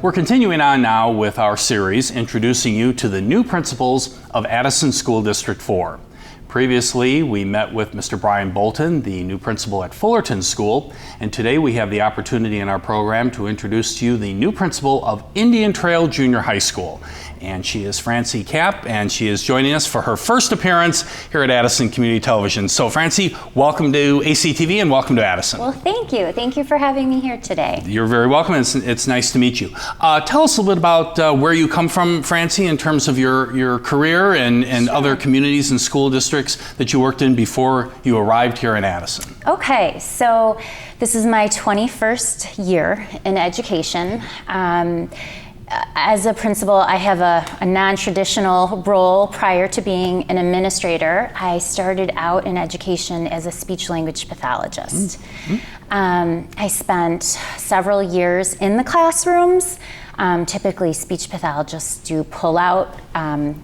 We're continuing on now with our series introducing you to the new principals of Addison School District 4. Previously, we met with Mr. Brian Bolton, the new principal at Fullerton School, and today we have the opportunity in our program to introduce to you the new principal of Indian Trail Junior High School. And she is Francie Capp, and she is joining us for her first appearance here at Addison Community Television. So Francie, welcome to ACTV and welcome to Addison. Well, thank you. Thank you for having me here today. You're very welcome. It's nice to meet you. Tell us a little bit about where you come from, Francie, in terms of your career and Sure. other communities and school districts that you worked in before you arrived here in Addison. Okay, so this is my 21st year in education. As a principal, I have a non-traditional role. Prior to being an administrator, I started out in education as a speech-language pathologist. I spent several years in the classrooms. Typically, speech pathologists do pull-out,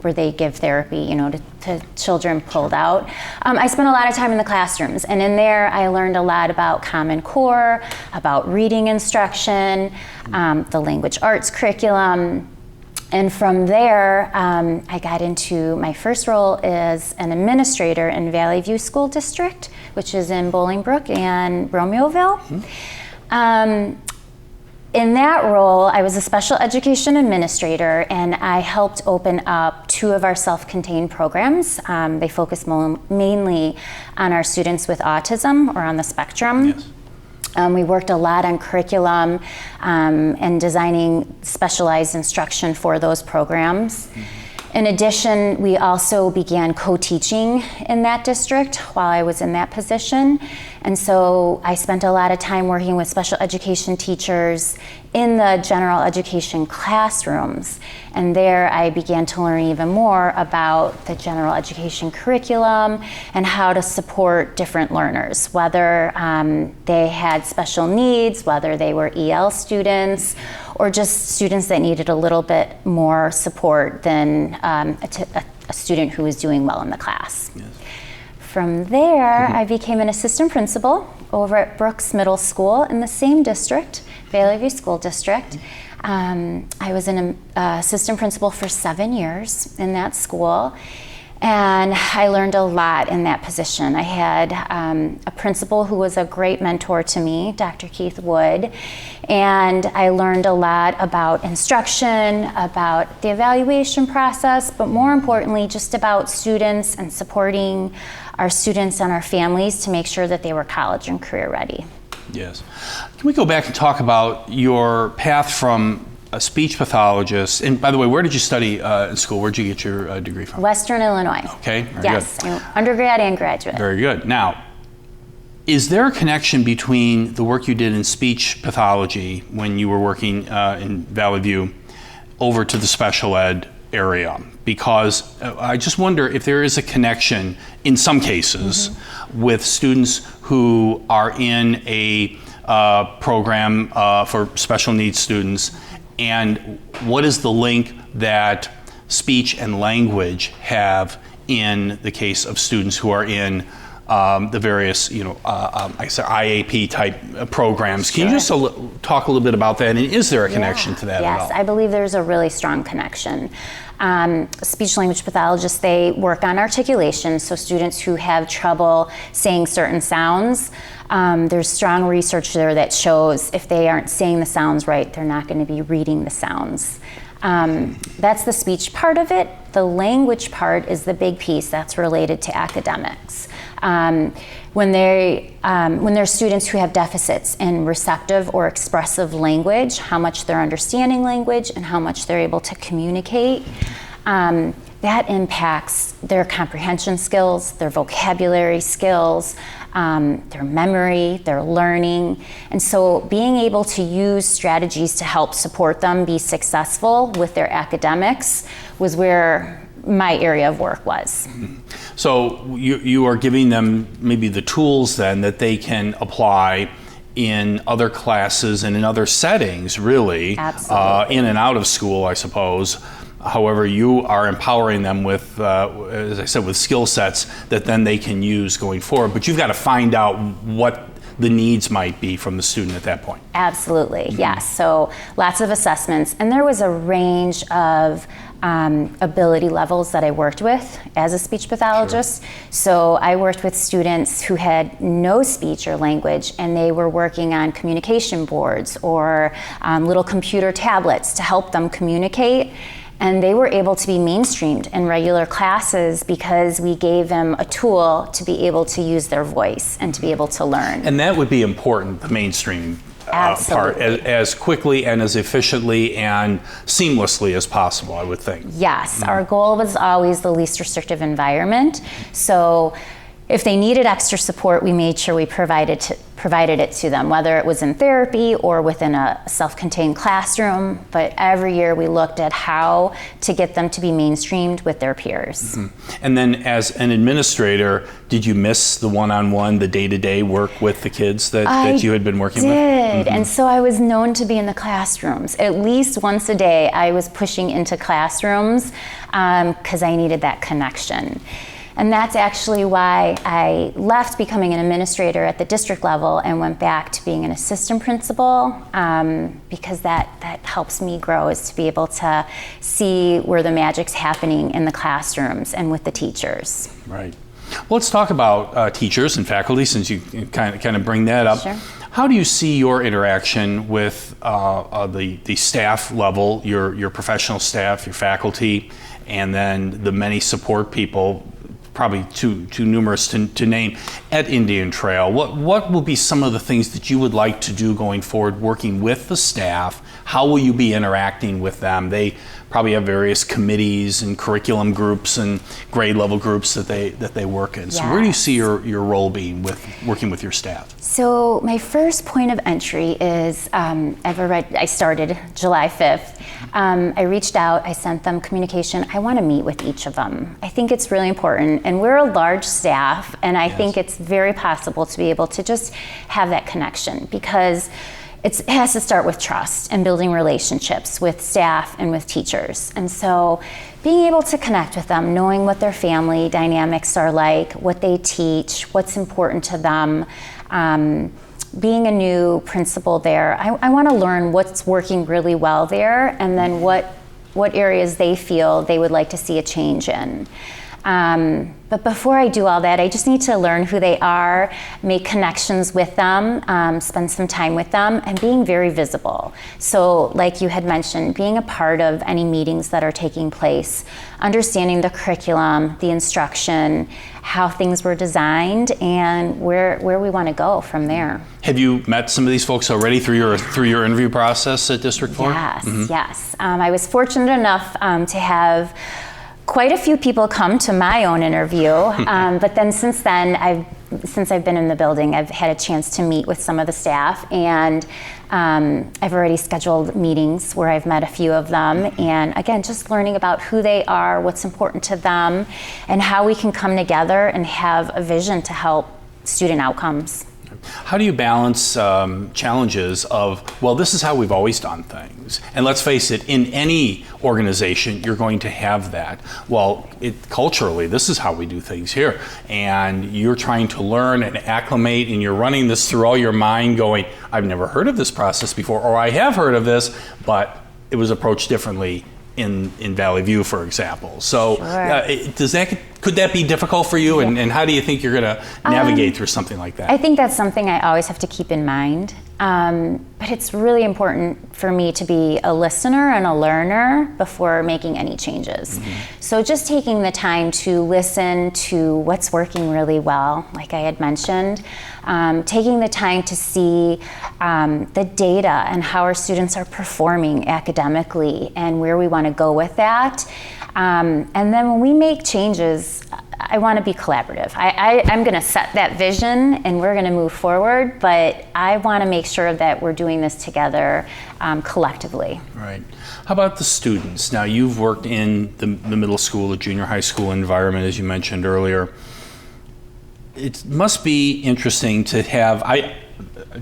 where they give therapy, to children pulled out. I spent a lot of time in the classrooms, and in there I learned a lot about Common Core, about reading instruction, the language arts curriculum, and from there I got into my first role as an administrator in Valley View School District, which is in Bolingbrook and Romeoville. In that role, I was a special education administrator, and I helped open up 2 of our self-contained programs. They focus mainly on our students with autism or on the spectrum. Yes. We worked a lot on curriculum and designing specialized instruction for those programs. In addition, we also began co-teaching in that district while I was in that position. And so I spent a lot of time working with special education teachers in the general education classrooms. And there I began to learn even more about the general education curriculum and how to support different learners, whether they had special needs, whether they were EL students, or just students that needed a little bit more support than a student who was doing well in the class. Yes. From there, I became an assistant principal over at Brooks Middle School in the same district, Valley View School District. I was an assistant principal for 7 years in that school, and I learned a lot in that position. I had a principal who was a great mentor to me, Dr. Keith Wood, and I learned a lot about instruction, about the evaluation process, but more importantly, just about students and supporting our students and our families to make sure that they were college and career ready. Yes. Can we go back and talk about your path from a speech pathologist, and by the way, where did you study in school? Where did you get your degree from? Western Illinois. Okay, very yes, good. Undergrad and graduate. Very good. Now, is there a connection between the work you did in speech pathology when you were working in Valley View over to the special ed area? Because I just wonder if there is a connection in some cases with students who are in a program for special needs students, and what is the link that speech and language have in the case of students who are in the various, I guess IAP type programs. Sure. Can you just talk a little bit about that? And is there a connection to that at all? Yes, I believe there's a really strong connection. Speech language pathologists, they work on articulation, so students who have trouble saying certain sounds, there's strong research there that shows if they aren't saying the sounds right, they're not going to be reading the sounds. That's the speech part of it. The language part is the big piece that's related to academics. When there's students who have deficits in receptive or expressive language, how much they're understanding language and how much they're able to communicate, that impacts their comprehension skills, their vocabulary skills, their memory, their learning. And so being able to use strategies to help support them be successful with their academics was where my area of work was. So you are giving them maybe the tools then that they can apply in other classes and in other settings, really, in and out of school, I suppose. However, you are empowering them with, as I said, with skill sets that then they can use going forward. But you've got to find out what the needs might be from the student at that point. Absolutely, yes. So lots of assessments, and there was a range of ability levels that I worked with as a speech pathologist. Sure. So I worked with students who had no speech or language, and they were working on communication boards or little computer tablets to help them communicate. And they were able to be mainstreamed in regular classes because we gave them a tool to be able to use their voice and to be able to learn. And that would be important, the mainstream part, as quickly and as efficiently and seamlessly as possible, I would think. Yes, our goal was always the least restrictive environment. So if they needed extra support, we made sure we provided it to them, whether it was in therapy or within a self-contained classroom. But every year we looked at how to get them to be mainstreamed with their peers. Mm-hmm. And then as an administrator, did you miss the one-on-one, the day-to-day work with the kids that you had been working with? I did, and so I was known to be in the classrooms. At least once a day I was pushing into classrooms because I needed that connection. And that's actually why I left becoming an administrator at the district level and went back to being an assistant principal, because that helps me grow, is to be able to see where the magic's happening in the classrooms and with the teachers. Right. Well, let's talk about teachers and faculty, since you kind of bring that up. Sure. How do you see your interaction with the staff level, your professional staff, your faculty, and then the many support people, probably too numerous to name, at Indian Trail? What will be some of the things that you would like to do going forward, working with the staff? How will you be interacting with them? They probably have various committees and curriculum groups and grade level groups that they work in. So where do you see your role being with working with your staff? So my first point of entry is, I started July 5th. I reached out, I sent them communication. I want to meet with each of them. I think it's really important. And we're a large staff, and I think it's very possible to be able to just have that connection, because it has to start with trust and building relationships with staff and with teachers. And so being able to connect with them, knowing what their family dynamics are like, what they teach, what's important to them. Being a new principal there, I want to learn what's working really well there, and then what areas they feel they would like to see a change in. But before I do all that, I just need to learn who they are, make connections with them, spend some time with them, and being very visible. So like you had mentioned, being a part of any meetings that are taking place, understanding the curriculum, the instruction, how things were designed, and where we want to go from there. Have you met some of these folks already through your interview process at District 4? Yes, yes. I was fortunate enough to have quite a few people come to my own interview, but then since I've been in the building, I've had a chance to meet with some of the staff, and I've already scheduled meetings where I've met a few of them, and again, just learning about who they are, what's important to them, and how we can come together and have a vision to help student outcomes. How do you balance challenges of, well, this is how we've always done things, and let's face it, in any organization you're going to have that. Well, culturally, this is how we do things here, and you're trying to learn and acclimate, and you're running this through all your mind going, I've never heard of this process before, or I have heard of this, but it was approached differently in Valley View, for example. So Sure. Could that be difficult for you, and how do you think you're going to navigate through something like that? I think that's something I always have to keep in mind. But it's really important for me to be a listener and a learner before making any changes. So just taking the time to listen to what's working really well, like I had mentioned, taking the time to see the data and how our students are performing academically and where we want to go with that. And then when we make changes, I want to be collaborative. I'm going to set that vision and we're going to move forward, but I want to make sure that we're doing this together collectively. Right. How about the students? Now, you've worked in the middle school, the junior high school environment, as you mentioned earlier. It must be interesting to have, I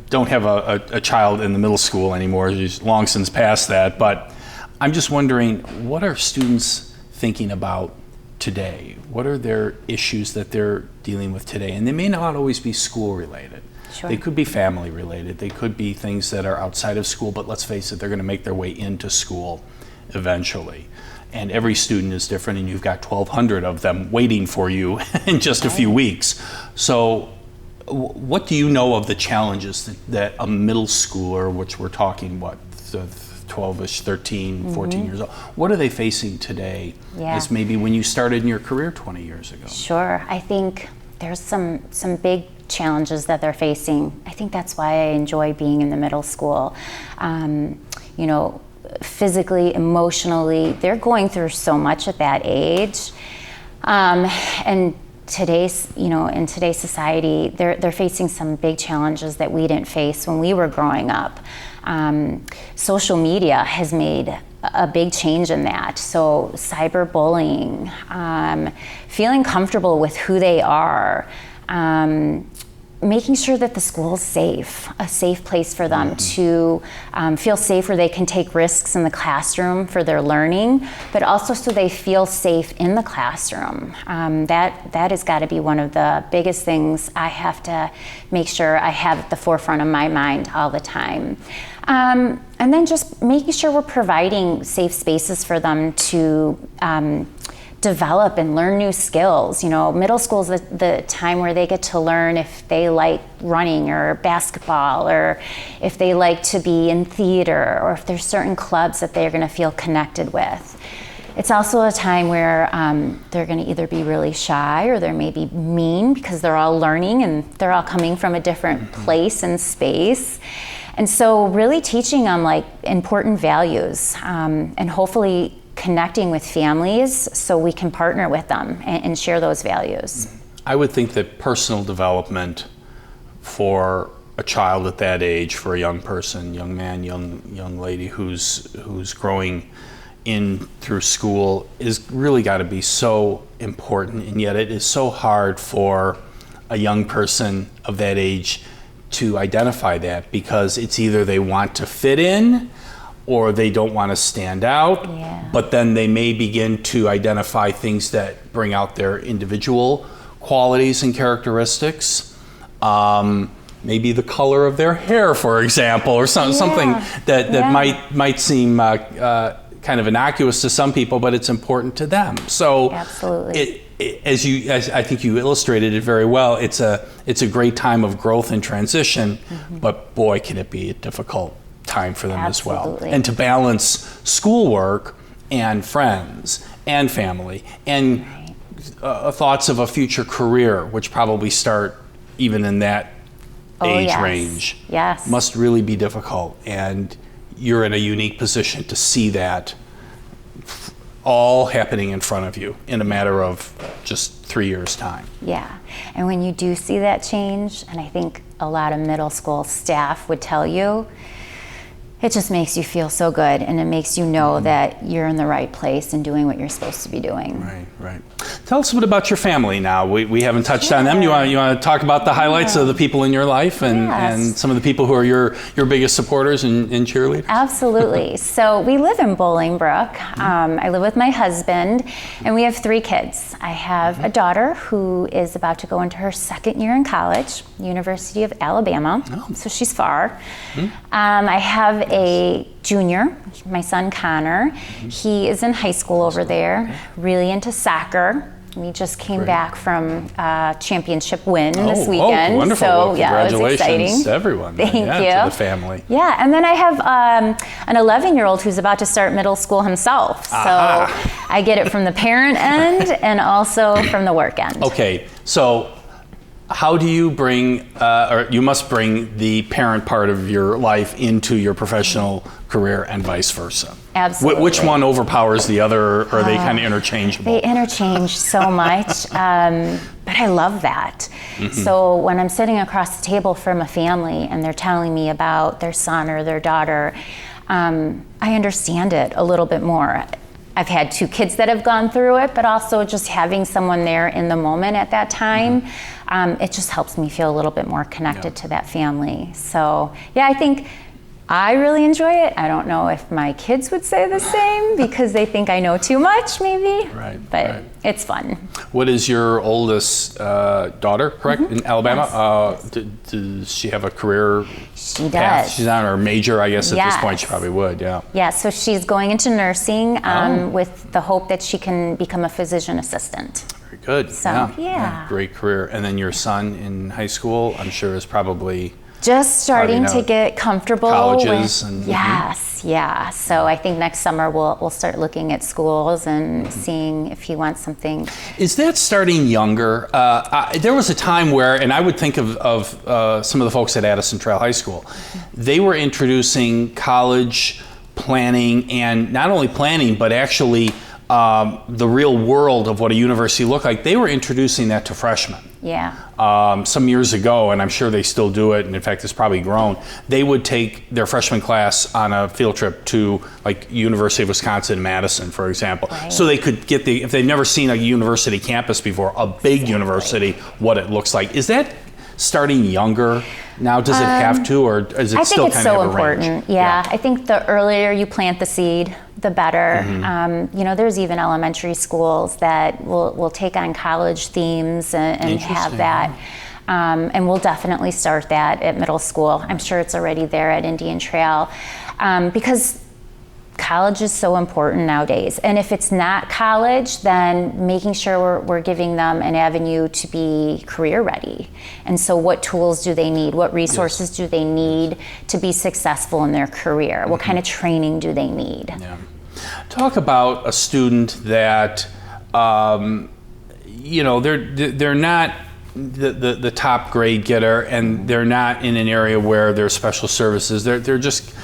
don't have a child in the middle school anymore, he's long since past that, but I'm just wondering, what are students thinking about today? What are their issues that they're dealing with today? And they may not always be school related. Sure. They could be family related. They could be things that are outside of school, but let's face it, they're going to make their way into school eventually. And every student is different, and you've got 1,200 of them waiting for you in just a few weeks. So what do you know of the challenges that a middle schooler, which we're talking, 12-ish, 13, 14 years old, what are they facing today as maybe when you started in your career 20 years ago? Sure. I think there's some big challenges that they're facing. I think that's why I enjoy being in the middle school. You know, physically, emotionally, they're going through so much at that age. And today's, you know, in today's society, they're facing some big challenges that we didn't face when we were growing up. Social media has made a big change in that. So cyberbullying, feeling comfortable with who they are, making sure that the school's safe, a safe place for them to feel safe where they can take risks in the classroom for their learning, but also so they feel safe in the classroom. That has got to be one of the biggest things I have to make sure I have at the forefront of my mind all the time. And then just making sure we're providing safe spaces for them to develop and learn new skills. You know, middle school is the time where they get to learn if they like running or basketball, or if they like to be in theater, or if there's certain clubs that they're going to feel connected with. It's also a time where they're going to either be really shy or they're maybe mean because they're all learning and they're all coming from a different place and space. And so really teaching them like important values and hopefully connecting with families so we can partner with them and share those values. I would think that personal development for a child at that age, for a young person, young man, young lady who's growing in through school, is really got to be so important, and yet it is so hard for a young person of that age to identify that, because it's either they want to fit in or they don't want to stand out, but then they may begin to identify things that bring out their individual qualities and characteristics. Maybe the color of their hair, for example, or something that might seem kind of innocuous to some people, but it's important to them. So absolutely. As I think you illustrated it very well, it's a great time of growth and transition, but boy, can it be a difficult time for them as well. And to balance schoolwork and friends and family and thoughts of a future career, which probably start even in that age range, must really be difficult. And you're in a unique position to see that all happening in front of you in a matter of just 3 years' time. Yeah, and when you do see that change, and I think a lot of middle school staff would tell you, it just makes you feel so good, and it makes you know that you're in the right place and doing what you're supposed to be doing. Right. Tell us a bit about your family now. We haven't touched on them. You want to talk about the highlights of the people in your life and some of the people who are your biggest supporters and cheerleaders? Absolutely. So we live in Bolingbrook. I live with my husband, and we have 3 kids. I have a daughter who is about to go into her 2nd year in college, University of Alabama, so she's far. I have a junior, my son Connor. He is in high school over there, really into soccer. We just came back from a championship win this weekend. Wonderful. So, well, congratulations it was exciting. to everyone. Thank you. To the family. Yeah, and then I have an 11-year-old who's about to start middle school himself. So I get it from the parent end and also from the work end. Okay, so how do you bring, or you must bring the parent part of your life into your professional career and vice versa? Absolutely. Which one overpowers the other, or are they kind of interchangeable? They interchange so much, but I love that. So when I'm sitting across the table from a family and they're telling me about their son or their daughter, I understand it a little bit more. I've had 2 kids that have gone through it, but also just having someone there in the moment at that time, it just helps me feel a little bit more connected to that family. So yeah, I think I really enjoy it. I don't know if my kids would say the same because they think I know too much, maybe. Right. But it's fun. What is your oldest daughter, correct, in Alabama? Yes. Does she have a career She path? does. She's on her major, I guess, at this point. She Yes. probably would, yeah. Yeah, so she's going into nursing with the hope that she can become a physician assistant. Very good. So, yeah. Great career. And then your son in high school, I'm sure, is probably Just starting to get comfortable colleges with, and yes, yeah. So I think next summer we'll start looking at schools and seeing if he wants something. Is that starting younger? There was a time where, and I would think of some of the folks at Addison Trail High School, they were introducing college planning, and not only planning, but actually the real world of what a university looked like. They were introducing that to freshmen. Yeah. Some years ago, and I'm sure they still do it, and in fact it's probably grown, they would take their freshman class on a field trip to like University of Wisconsin-Madison, for example. Right. So they could get if they've never seen a university campus before, a big university, what it looks like. Is that starting younger now? Does it have to, or is it still kind of have a range? I think it's so important. Yeah, I think the earlier you plant the seed, the better. You know, there's even elementary schools that will take on college themes and have that. And we'll definitely start that at middle school. I'm sure it's already there at Indian Trail because college is so important nowadays. And if it's not college, then making sure we're giving them an avenue to be career ready. And so what tools do they need? What resources do they need to be successful in their career? What kind of training do they need? Yeah. Talk about a student that, you know, they're not the top grade getter, and they're not in an area where there's special services. They're just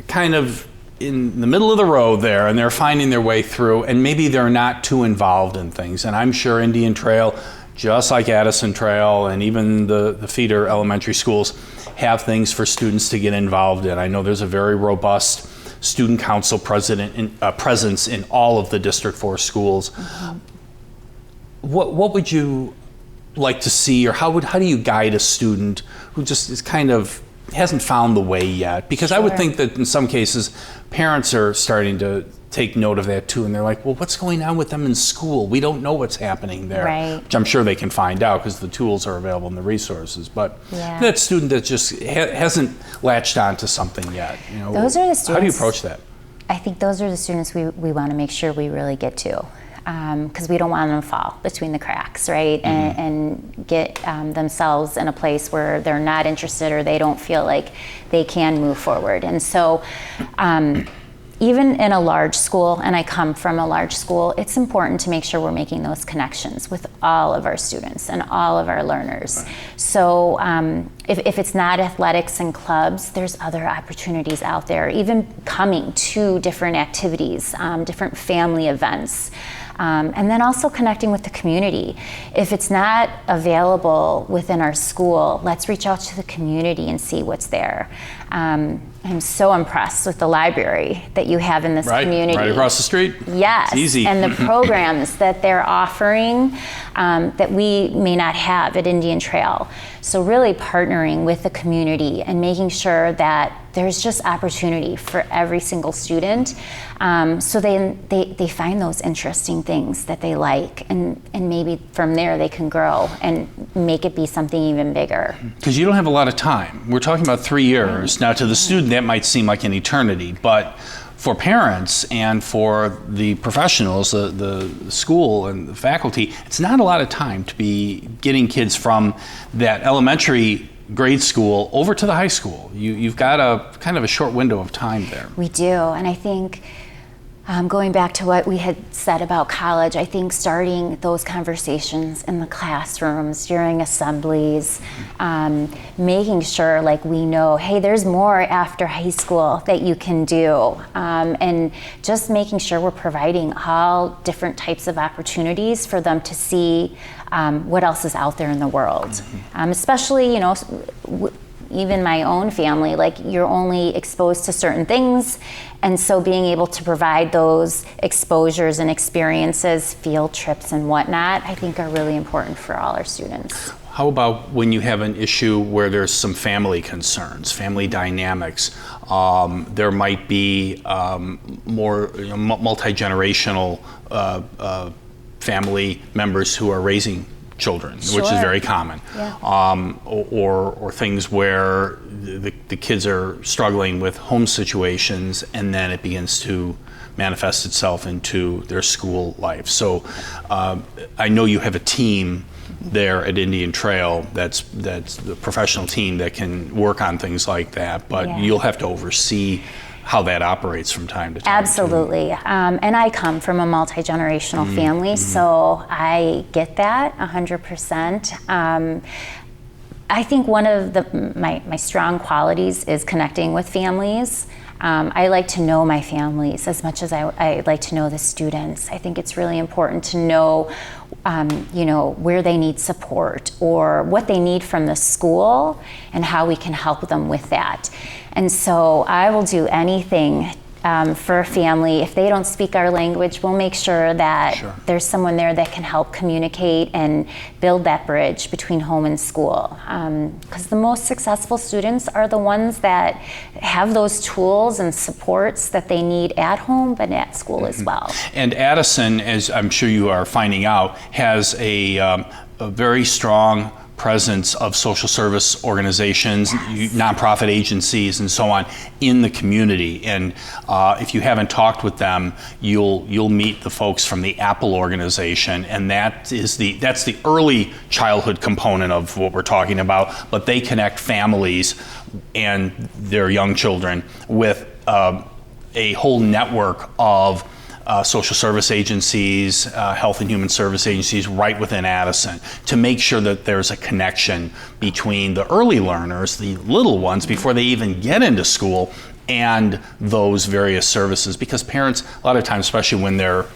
kind of in the middle of the road there, and they're finding their way through, and maybe they're not too involved in things. And I'm sure Indian Trail, just like Addison Trail and even the feeder elementary schools, have things for students to get involved in. I know there's a very robust student council presence in all of the District 4 schools. What would you like to see, or how do you guide a student who just is kind of hasn't found the way yet? Because I would think that in some cases parents are starting to take note of that too, and they're like, well, what's going on with them in school? We don't know what's happening there. Right. Which I'm sure they can find out because the tools are available and the resources. But that student that just hasn't latched on to something yet, you know, those are the students, how do you approach that? I think those are the students we want to make sure we really get to, because we don't want them to fall between the cracks, right? And get themselves in a place where they're not interested or they don't feel like they can move forward. And so even in a large school, and I come from a large school, it's important to make sure we're making those connections with all of our students and all of our learners. Right. So if it's not athletics and clubs, there's other opportunities out there, even coming to different activities, different family events. And then also connecting with the community. If it's not available within our school, let's reach out to the community and see what's there. I'm so impressed with the library that you have in this community. Right across the street? Yes. It's easy. And the programs that they're offering that we may not have at Indian Trail. So really partnering with the community and making sure that there's just opportunity for every single student, so they find those interesting things that they like, and maybe from there they can grow and make it be something even bigger. Because you don't have a lot of time. We're talking about 3 years. Now to the student that might seem like an eternity, but for parents and for the professionals, the school and the faculty, it's not a lot of time to be getting kids from that elementary grade school over to the high school. You've got a kind of a short window of time there. We do, and I think going back to what we had said about college, I think starting those conversations in the classrooms, during assemblies, making sure like we know, hey, there's more after high school that you can do, and just making sure we're providing all different types of opportunities for them to see what else is out there in the world. Especially, you know, even my own family, like you're only exposed to certain things, and so being able to provide those exposures and experiences, field trips and whatnot, I think are really important for all our students. How about when you have an issue where there's some family concerns, family dynamics? There might be more multi-generational family members who are raising children, which is very common. Yeah. Or things where the kids are struggling with home situations, and then it begins to manifest itself into their school life. So I know you have a team there at Indian Trail that's the professional team that can work on things like that, but you'll have to oversee how that operates from time to time. Absolutely. And I come from a multi-generational family, so I get that 100%. I think one of my strong qualities is connecting with families. I like to know my families as much as I like to know the students. I think it's really important to know, where they need support or what they need from the school and how we can help them with that. And so I will do anything for a family. If they don't speak our language, we'll make sure that there's someone there that can help communicate and build that bridge between home and school. Because the most successful students are the ones that have those tools and supports that they need at home, but at school as well. And Addison, as I'm sure you are finding out, has a very strong presence of social service organizations, nonprofit agencies, and so on in the community. And if you haven't talked with them, you'll meet the folks from the Apple organization, and that's the early childhood component of what we're talking about. But they connect families and their young children with a whole network of social service agencies, health and human service agencies right within Addison to make sure that there's a connection between the early learners, the little ones, before they even get into school, and those various services. Because parents, a lot of times, especially when they're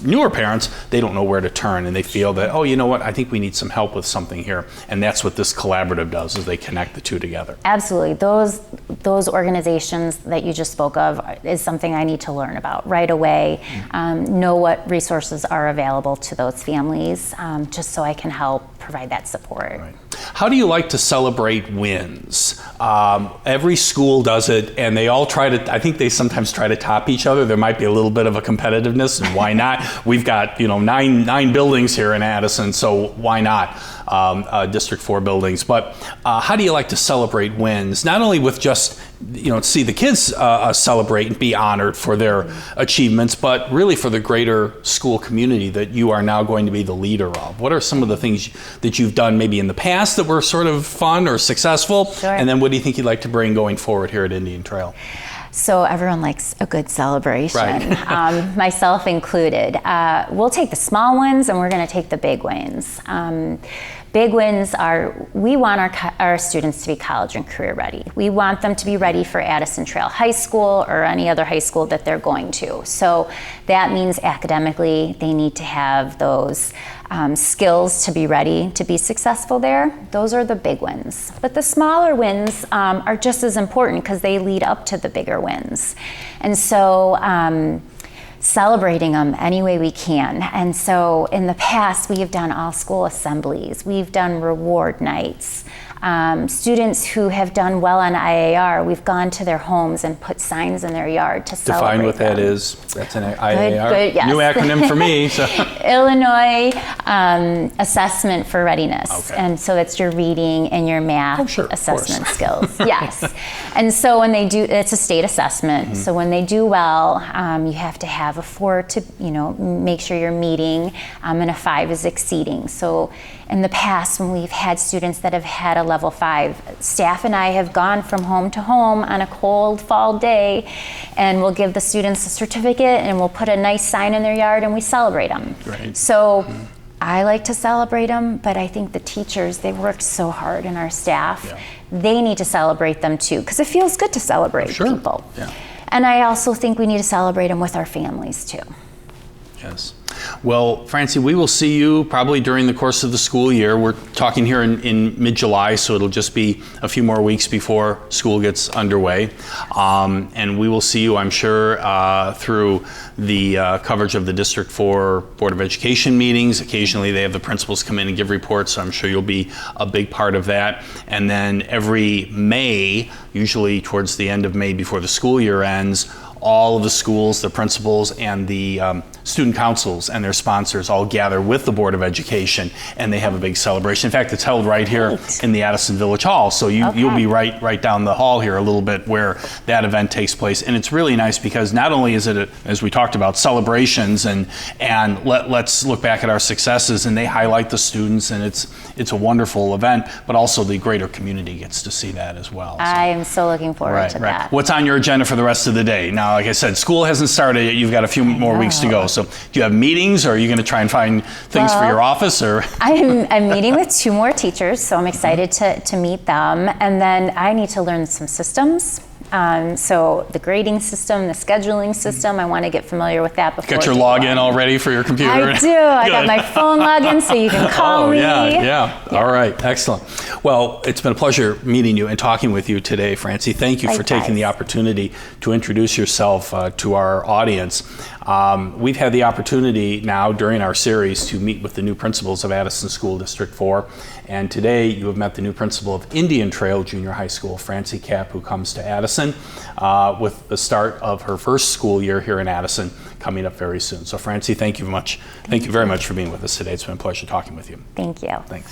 newer parents, they don't know where to turn, and they feel that, oh, you know what, I think we need some help with something here. And that's what this collaborative does, is they connect the two together. Absolutely. Those organizations that you just spoke of is something I need to learn about right away, know what resources are available to those families, just so I can help provide that support. Right. How do you like to celebrate wins? Every school does it, and they all I think they sometimes try to top each other. There might be a little bit of a competitiveness, and why not? We've got nine buildings here in Addison, so why not? District 4 buildings. But how do you like to celebrate wins? Not only with just see the kids celebrate and be honored for their achievements, but really for the greater school community that you are now going to be the leader of. What are some of the things that you've done maybe in the past that were sort of fun or successful? Sure. And then what do you think you'd like to bring going forward here at Indian Trail? So everyone likes a good celebration, right. Myself included. We'll take the small wins and we're going to take the big wins. Big wins are, we want our students to be college and career ready. We want them to be ready for Addison Trail High School or any other high school that they're going to. So that means academically they need to have those skills to be ready to be successful there. Those are the big wins. But the smaller wins are just as important because they lead up to the bigger wins. And so celebrating them any way we can. And so in the past, we have done all school assemblies. We've done reward nights. Students who have done well on IAR, we've gone to their homes and put signs in their yard to celebrate Define what them. that is. That's an IAR. Good, yes. New acronym for me. So. Illinois Assessment for Readiness. Okay. And so that's your reading and your math assessment skills. Yes. And so when they do, it's a state assessment. So when they do well, you have to have a 4 to, make sure you're meeting, and a 5 is exceeding. So in the past, when we've had students that have had a level 5, staff and I have gone from home to home on a cold fall day, and we'll give the students a certificate and we'll put a nice sign in their yard and we celebrate them. Right. So I like to celebrate them, but I think the teachers, they worked so hard, and our staff, they need to celebrate them too, because it feels good to celebrate people. Yeah. And I also think we need to celebrate them with our families too. Yes. Well, Francie, we will see you probably during the course of the school year. We're talking here in mid-July, so it'll just be a few more weeks before school gets underway. And we will see you, I'm sure, through the coverage of the District 4 Board of Education meetings. Occasionally they have the principals come in and give reports, so I'm sure you'll be a big part of that. And then every May, usually towards the end of May before the school year ends, all of the schools, the principals, and the student councils and their sponsors all gather with the Board of Education, and they have a big celebration. In fact, it's held right here in the Addison Village Hall, so you'll be right down the hall here a little bit where that event takes place. And it's really nice because not only is it, as we talked about, celebrations and let's look back at our successes, and they highlight the students, and it's a wonderful event, but also the greater community gets to see that as well. So. I am so looking forward to that. What's on your agenda for the rest of the day? Now, like I said, school hasn't started yet. You've got a few more weeks to go. So do you have meetings, or are you going to try and find things for your office? Or I'm meeting with 2 more teachers, so I'm excited to meet them. And then I need to learn some systems. So the grading system, the scheduling system, I want to get familiar with that before. Got your login all ready for your computer? I do. I got my phone login so you can call me. Yeah. All right. Excellent. Well, it's been a pleasure meeting you and talking with you today, Francie. Thank you for taking the opportunity to introduce yourself to our audience. We've had the opportunity now during our series to meet with the new principals of Addison School District 4. And today you have met the new principal of Indian Trail Junior High School, Francie Capp, who comes to Addison with the start of her first school year here in Addison coming up very soon. So Francie, thank you much. Thank you very much for being with us today. It's been a pleasure talking with you. Thank you. Thanks.